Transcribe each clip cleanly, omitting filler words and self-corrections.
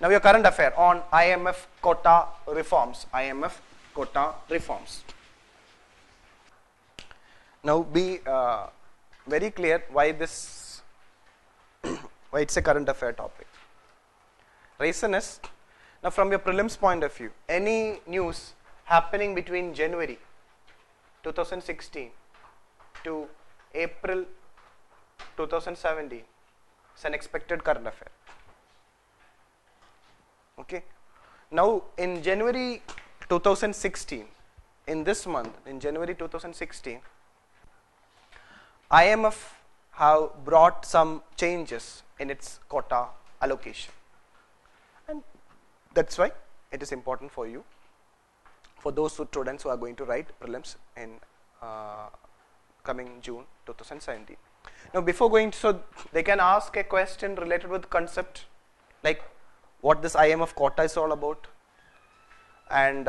Now your current affair on IMF quota reforms. IMF quota reforms. Now be very clear why this, why it's a current affair topic. Reason is, now from your prelims point of view, any news happening between January 2016 to April 2017 is an expected current affair. Okay. Now in January 2016, in this month, in January 2016, IMF have brought some changes in its quota allocation. And that's why it is important for you, for those students who are going to write prelims in coming June 2017. Now before going, so they can ask a question related with concept like what this IMF quota is all about, and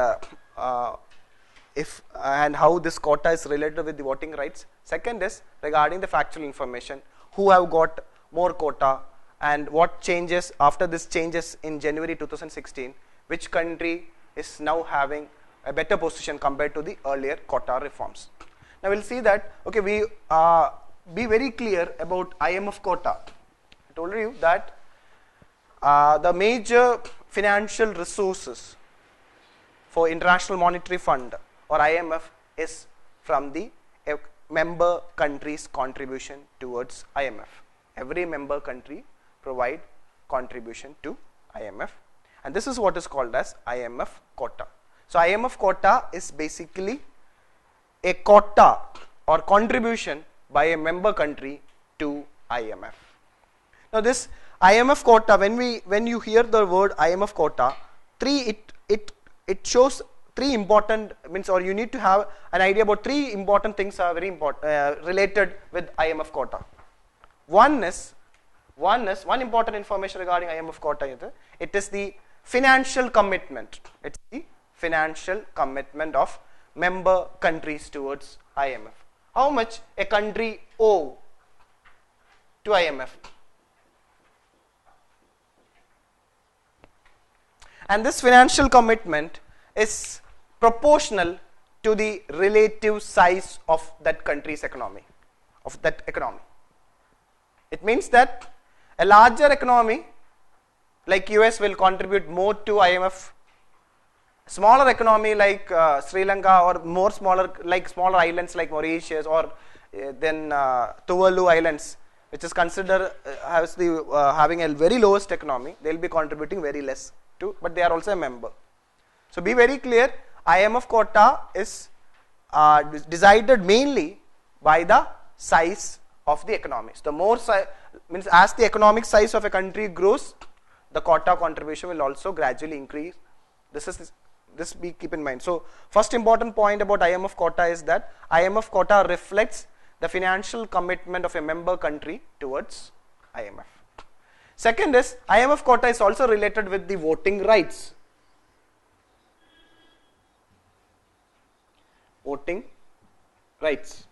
and how this quota is related with the voting rights. Second is regarding the factual information, who have got more quota and what changes after this changes in January 2016, which country is now having a better position compared to the earlier quota reforms. Now we'll see that, okay, we be very clear about IMF quota. I told you that the major financial resources for International Monetary Fund or IMF is from the member country's contribution towards IMF. Every member country provide contribution to IMF, and this is what is called as IMF quota. So IMF quota is basically a quota or contribution by a member country to IMF. Now this IMF quota, when you hear the word IMF quota, it shows three important, means, or you need to have an idea about three important things are very important related with IMF quota. One important information regarding IMF quota, it is the financial commitment. It's the financial commitment of member countries towards IMF. How much a country owe to IMF? And this financial commitment is proportional to the relative size of that country's economy, It means that a larger economy like US will contribute more to IMF. Smaller economy like Sri Lanka, or smaller islands like Mauritius, or then Tuvalu Islands, which is considered as having a very lowest economy, they will be contributing very less to, but they are also a member. So be very clear, IMF quota is decided mainly by the size of the economies. The more means as the economic size of a country grows, the quota contribution will also gradually increase. This be keep in mind. So first important point about IMF quota is that IMF quota reflects the financial commitment of a member country towards IMF. Second is, IMF quota is also related with the voting rights. Voting rights.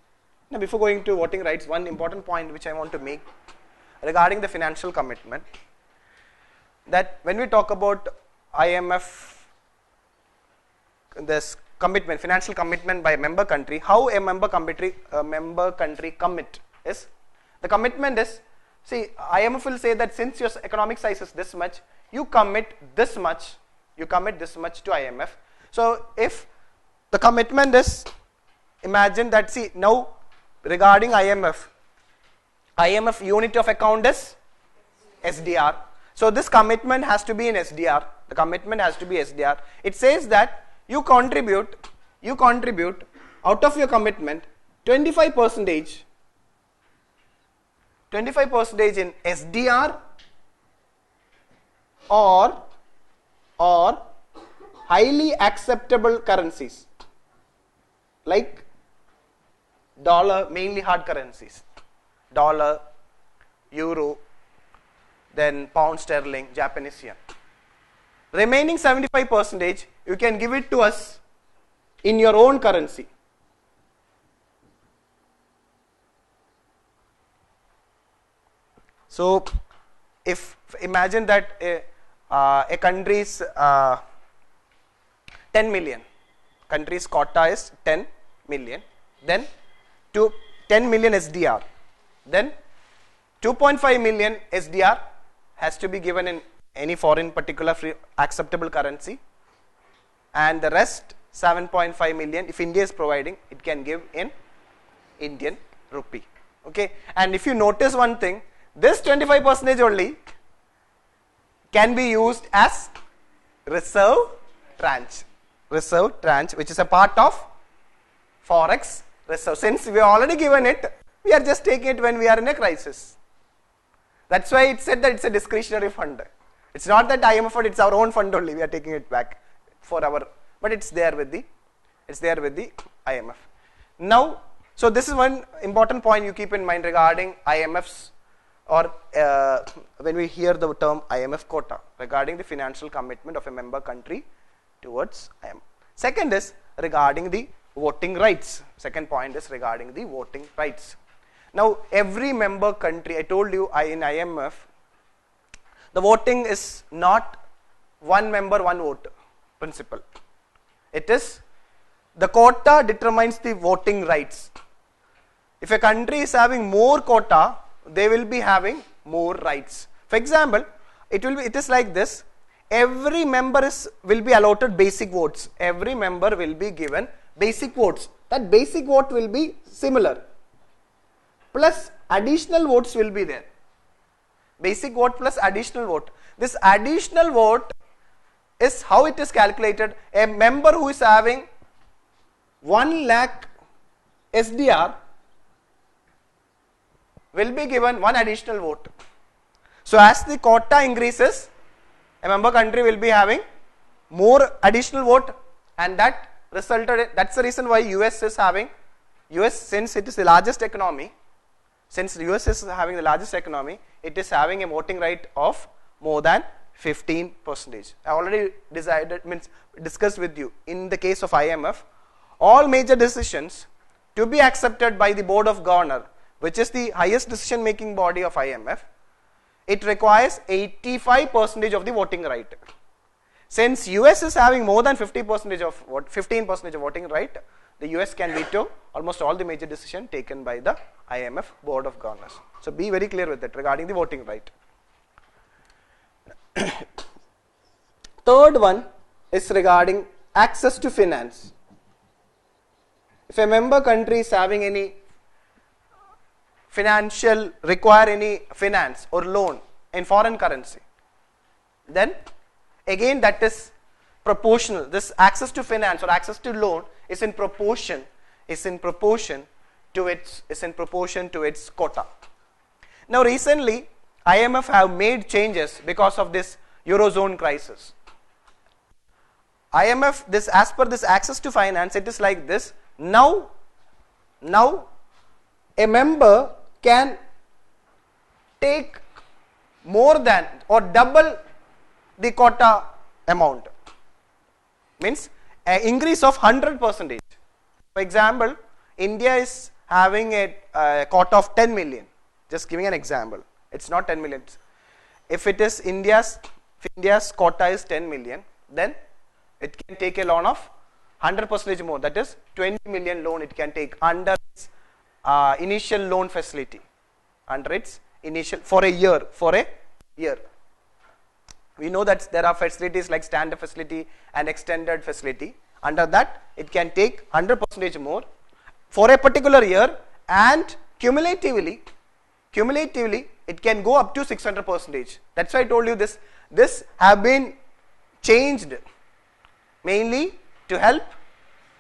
Now before going to voting rights, one important point which I want to make regarding the financial commitment, that when we talk about IMF, this commitment, financial commitment by a member country, how a member country commit is, the commitment is, see, IMF will say that since your economic size is this much, you commit this much to IMF. So if the commitment is, imagine that, see, now regarding IMF unit of account is SDR. So this commitment has to be in SDR. The commitment has to be SDR. It says that you contribute out of your commitment 25% in SDR or highly acceptable currencies like dollar, mainly hard currencies, dollar, euro, then pound sterling, Japanese yen. Remaining 75% you can give it to us in your own currency. So if imagine that a country's 10 million. Country's quota is 10 million. Then to 10 million SDR. Then 2.5 million SDR has to be given in any foreign particular free acceptable currency, and the rest 7.5 million, if India is providing, it can give in Indian rupee. Okay, and if you notice one thing, this 25% only can be used as reserve tranche, which is a part of forex reserve. Since we are already given it, we are just taking it when we are in a crisis. That's why it said that it's a discretionary fund. It's not that IMF fund, it's our own fund only. We are taking it back for our, but it's there with the IMF. Now, so this is one important point you keep in mind regarding IMF's, or when we hear the term IMF quota, regarding the financial commitment of a member country towards IMF. Second is regarding the voting rights. Second point is regarding the voting rights. Now, every member country, I told you in IMF, the voting is not one member, one vote principle. It is the quota determines the voting rights. If a country is having more quota, they will be having more rights. For example, it is like this. Every member will be allotted basic votes. Every member will be given basic votes. That basic vote will be similar. Plus additional votes will be there. Basic vote plus additional vote. This additional vote is how it is calculated. A member who is having 1 lakh SDR will be given one additional vote. So as the quota increases, a member country will be having more additional vote, and that resulted, that's the reason why US is having, since it is the largest economy, since the US is having the largest economy, it is having a voting right of more than 15%. I already discussed with you, in the case of IMF, all major decisions to be accepted by the Board of Governors, which is the highest decision making body of IMF, it requires 85% of the voting right. Since US is having more than 15% of voting right, the US can veto almost all the major decisions taken by the IMF Board of Governors. So be very clear with it regarding the voting right. Third one is regarding access to finance. If a member country is having any require any finance or loan in foreign currency, then again that is proportional. This access to finance or access to loan is in proportion to its quota. Now recently IMF have made changes because of this Eurozone crisis. IMF, as per this access to finance, it is like this. Now a member can take more than or double the quota amount. Means an increase of 100%. For example, India is having a quota of 10 million. Just giving an example. It's not 10 million. If it is India's quota is 10 million, then it can take a loan of 100% more. That is 20 million loan it can take under its initial loan facility. Under its initial for a year. We know that there are facilities like standard facility and extended facility. Under that, it can take 100% more for a particular year, and cumulatively it can go up to 600%. That's why I told you this have been changed mainly to help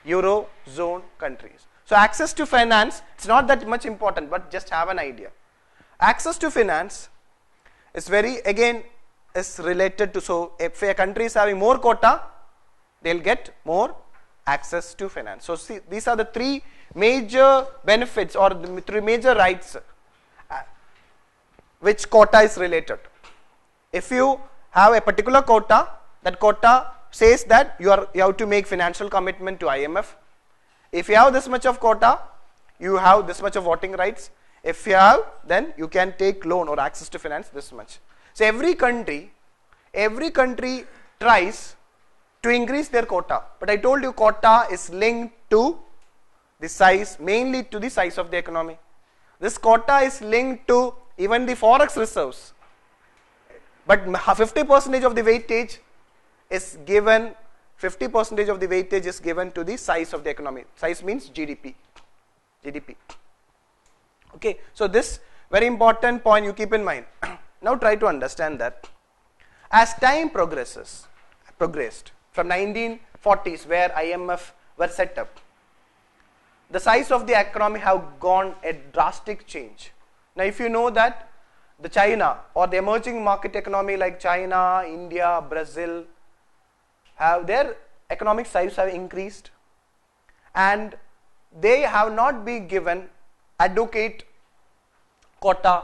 Eurozone countries. So access to finance, it's not that much important, but just have an idea. Access to finance is is related to, so if a country is having more quota, they'll get more access to finance. So see, these are the three major benefits or the three major rights which quota is related. If you have a particular quota, that quota says that you have to make financial commitment to IMF. If you have this much of quota, you have this much of voting rights. If you have, then you can take loan or access to finance this much. So every country every country tries to increase their quota. But I told you quota is linked to the size, mainly to the size of the economy. This quota is linked to even the forex reserves. But 50% of the weightage is given, 50% of the weightage is given to the size of the economy. Size means GDP. Okay, so this very important point you keep in mind. Now try to understand that as time progressed from 1940s where IMF were set up, the size of the economy have gone a drastic change. Now if you know that the China or the emerging market economy like China, India, Brazil have their economic size have increased and they have not been given adequate quota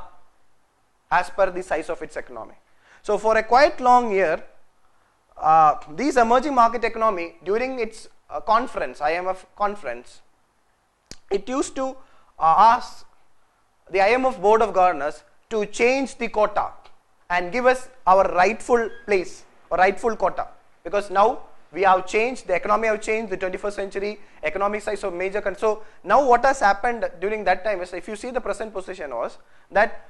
as per the size of its economy. So for a quite long year, these emerging market economy during its conference, IMF conference, it used to ask the IMF board of governors to change the quota and give us our rightful place or rightful quota, because now we have changed, the economy have changed, the 21st century economic size of major countries. So now what has happened during that time is, if you see the present position was that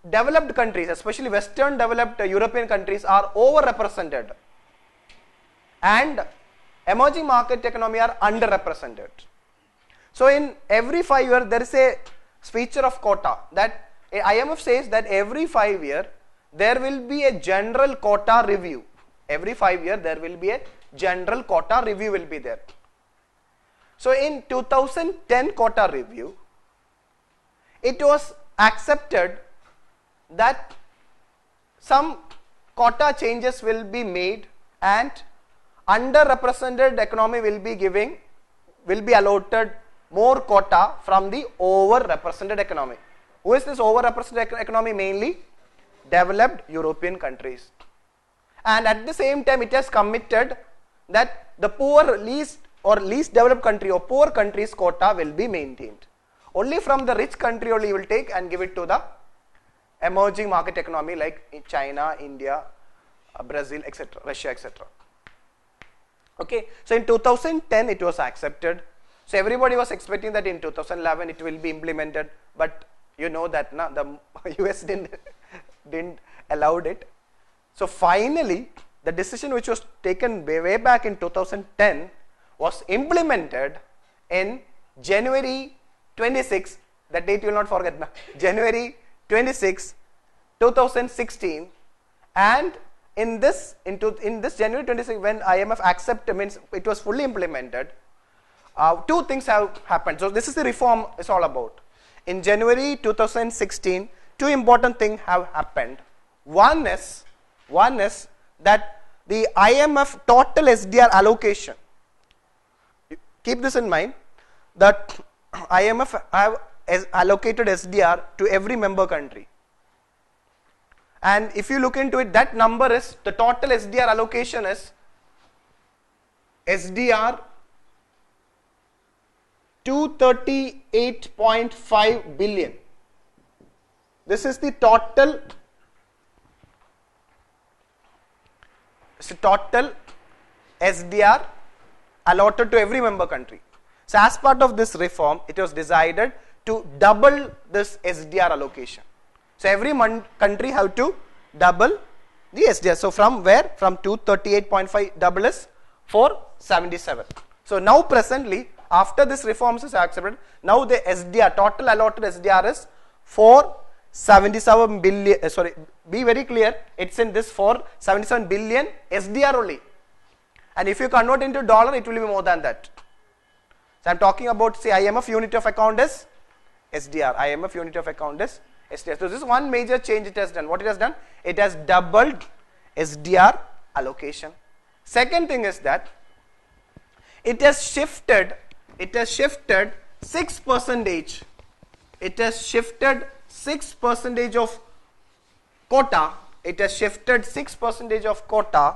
developed countries, especially Western developed European countries, are overrepresented and emerging market economy are underrepresented. So in every 5 years there is a feature of quota that IMF says that every 5 years there will be a general quota review. Every 5 years there will be a general quota review will be there. So in 2010 quota review, it was accepted that some quota changes will be made and underrepresented economy will be allotted more quota from the overrepresented economy. Who is this overrepresented economy? Mainly developed European countries. And at the same time it has committed that the poor least developed country or poor countries quota will be maintained. Only from the rich country only you will take and give it to the emerging market economy like China, India, Brazil, etc., Russia, etc. Okay, so in 2010 it was accepted. So everybody was expecting that in 2011 it will be implemented, but you know that the US didn't allow it. So finally the decision which was taken way back in 2010 was implemented in January 26, that date you will not forget now, January 26, 2016, and in this January 26 when IMF accepted, means it was fully implemented, two things have happened. So this is the reform is all about. In January 2016, two important things have happened. One is that the IMF total SDR allocation, keep this in mind, that IMF have allocated SDR to every member country. And if you look into it, that number is, the total SDR allocation is SDR 238.5 billion. This is the total SDR allotted to every member country. So as part of this reform, it was decided to double this SDR allocation. So every country have to double the SDR. So from where? From 238.5 double is 477. So now presently, after this reforms is accepted, now the SDR, total allotted SDR is 477 billion, be very clear, it's in this 477 billion SDR only. And if you convert into dollar, it will be more than that. So I am talking about, say, IMF unit of account is SDR. IMF unit of account is SDR. So this is one major change it has done. What it has done? It has doubled SDR allocation. Second thing is that it has shifted 6%. It has shifted 6% of quota. It has shifted 6% of quota.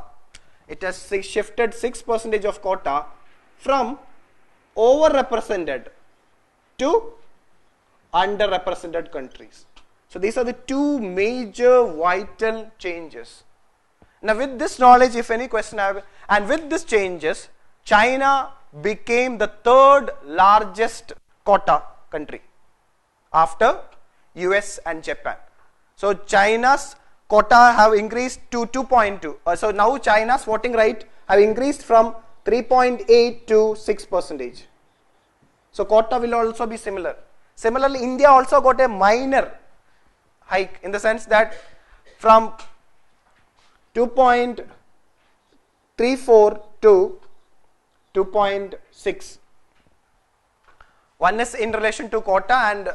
It has shifted 6% of quota from overrepresented to underrepresented countries. So these are the two major vital changes. Now with this knowledge, if any question I have, and with this changes, China became the third largest quota country after US and Japan. So China's quota have increased to 2.2. So now China's voting right have increased from 3.8 to 6%. So quota will also be similar. Similarly, India also got a minor hike in the sense that from 2.34 to 2.6. One is in relation to quota and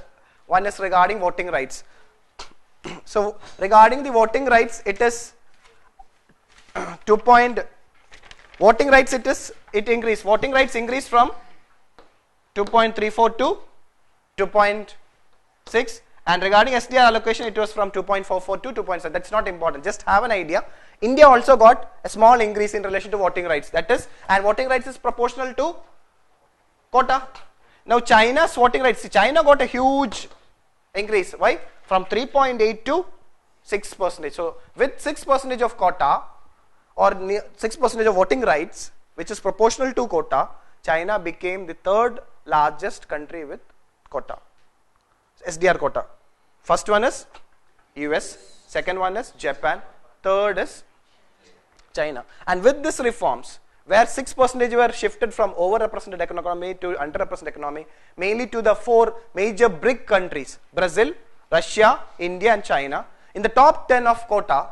one is regarding voting rights. So regarding the voting rights, it is voting rights it increased. Voting rights increased from 2.34 to 2.6, and regarding SDR allocation, it was from 2.44 to 2.7. That's not important. Just have an idea. India also got a small increase in relation to voting rights. That is, and voting rights is proportional to quota. Now China's voting rights. China got a huge increase. Why? From 3.8 to 6%. So with 6% of quota or 6% of voting rights, which is proportional to quota, China became the third largest country with quota, SDR quota. First one is US, second one is Japan, third is China. And with these reforms, where 6% were shifted from overrepresented economy to underrepresented economy, mainly to the four major BRIC countries, Brazil, Russia, India and China. In the top 10 of quota,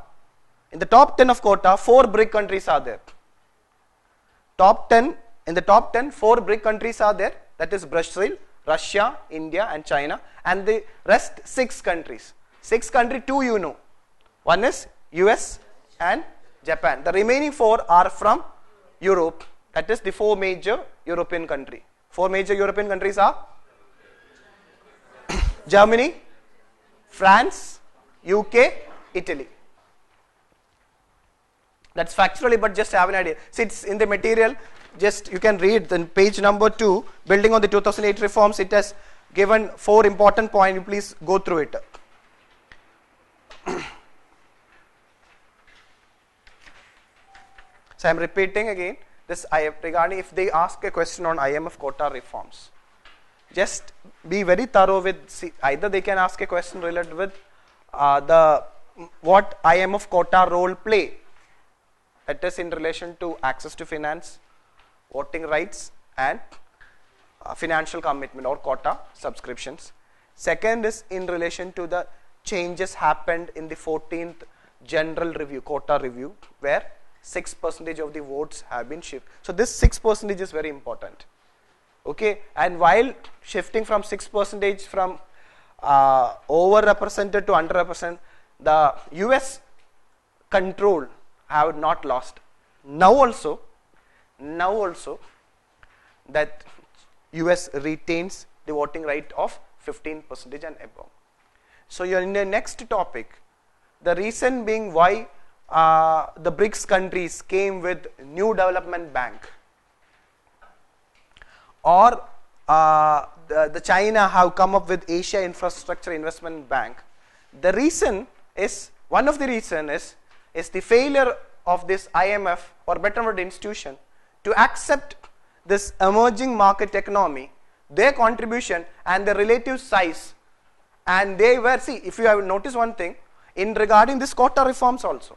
four BRIC countries are there. In the top 10, four BRIC countries are there. That is Brazil, Russia, India and China, and the rest 6 countries. 6 countries, 2 you know. One is US and Japan. The remaining 4 are from Europe. That is the 4 major European countries. 4 major European countries are Germany, France, UK, Italy. That's factually, but just have an idea. See, it's in the material. Just you can read the page number 2, building on the 2008 reforms. It has given 4 important points. You please go through it. So I am repeating again this regarding if they ask a question on IMF quota reforms. Just be very thorough with, either they can ask a question related with what IMF quota role play. That is in relation to access to finance, voting rights and financial commitment or quota subscriptions. Second is in relation to the changes happened in the 14th general review, quota review, where 6% of the votes have been shifted. So this 6% is very important. Okay, and while shifting from 6% from overrepresented to underrepresented, the US control have not lost. Now also that US retains the voting right of 15% and above. So you're in the next topic, the reason being why the BRICS countries came with new development bank, or the China have come up with Asia Infrastructure Investment Bank. The reason is, one of the reason is the failure of this IMF or better word institution to accept this emerging market economy, their contribution and the relative size. And they were, see, if you have noticed one thing, in regarding this quota reforms also,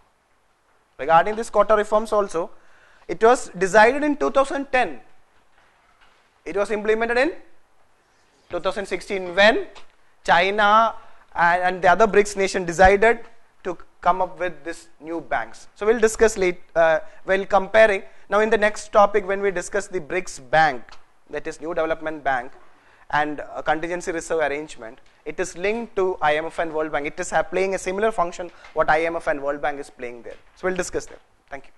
it was decided in 2010. It was implemented in 2016 when China and the other BRICS nation decided to come up with this new banks. So we'll discuss later while comparing. Now in the next topic, when we discuss the BRICS bank, that is new development bank and a contingency reserve arrangement, it is linked to IMF and World Bank. It is playing a similar function what IMF and World Bank is playing there. So we'll discuss that. Thank you.